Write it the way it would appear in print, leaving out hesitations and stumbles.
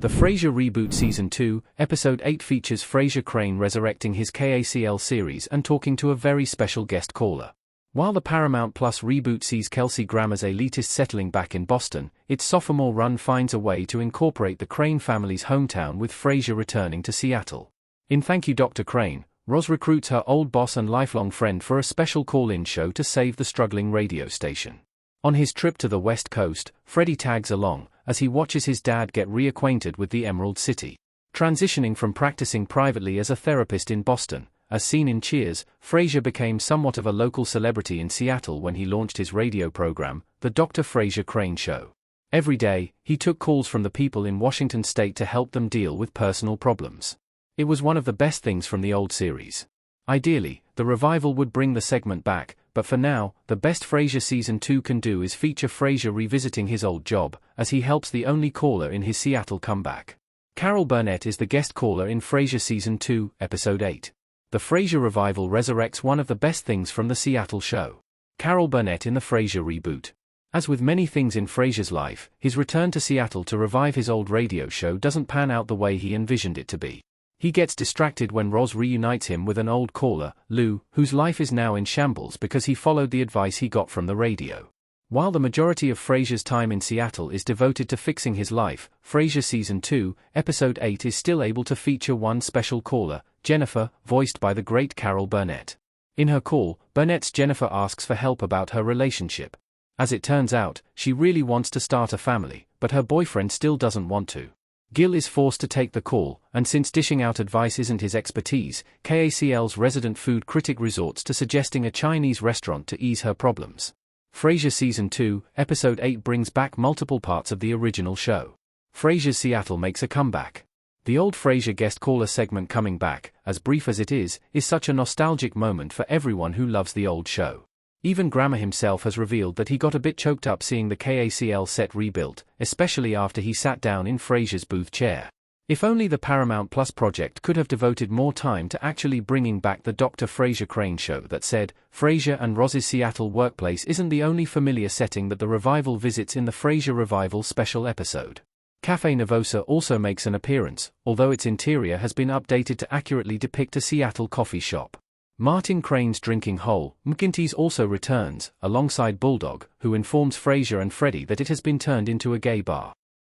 The Frasier Reboot Season 2, Episode 8 features Frasier Crane resurrecting his KACL series and talking to a very special guest caller. While the Paramount Plus reboot sees Kelsey Grammer's elitist settling back in Boston, its sophomore run finds a way to incorporate the Crane family's hometown with Frasier returning to Seattle. In Thank You Dr. Crane, Roz recruits her old boss and lifelong friend for a special call-in show to save the struggling radio station. On his trip to the West Coast, Freddie tags along, as he watches his dad get reacquainted with the Emerald City. Transitioning from practicing privately as a therapist in Boston, as seen in Cheers, Frasier became somewhat of a local celebrity in Seattle when he launched his radio program, The Dr. Frasier Crane Show. Every day, he took calls from the people in Washington state to help them deal with personal problems. It was one of the best things from the old series. Ideally, the revival would bring the segment back, but for now, the best Frasier Season 2 can do is feature Frasier revisiting his old job, as he helps the only caller in his Seattle comeback. Carol Burnett is the guest caller in Frasier Season 2, Episode 8. The Frasier revival resurrects one of the best things from the Seattle show. Carol Burnett in the Frasier reboot. As with many things in Frasier's life, his return to Seattle to revive his old radio show doesn't pan out the way he envisioned it to be. He gets distracted when Roz reunites him with an old caller, Lou, whose life is now in shambles because he followed the advice he got from the radio. While the majority of Frasier's time in Seattle is devoted to fixing his life, Frasier Season 2, Episode 8 is still able to feature one special caller, Jennifer, voiced by the great Carol Burnett. In her call, Burnett's Jennifer asks for help about her relationship. As it turns out, she really wants to start a family, but her boyfriend still doesn't want to. Gil is forced to take the call, and since dishing out advice isn't his expertise, KACL's resident food critic resorts to suggesting a Chinese restaurant to ease her problems. Frasier Season 2, Episode 8 brings back multiple parts of the original show. Frasier's Seattle makes a comeback. The old Frasier guest caller segment coming back, as brief as it is such a nostalgic moment for everyone who loves the old show. Even Grammer himself has revealed that he got a bit choked up seeing the KACL set rebuilt, especially after he sat down in Frasier's booth chair. If only the Paramount Plus project could have devoted more time to actually bringing back the Dr. Frasier Crane show that said, Frasier and Roz's Seattle workplace isn't the only familiar setting that the revival visits in the Frasier Revival special episode. Cafe Nervosa also makes an appearance, although its interior has been updated to accurately depict a Seattle coffee shop. Martin Crane's drinking hole, McGinty's also returns, alongside Bulldog, who informs Frasier and Freddie that it has been turned into a gay bar.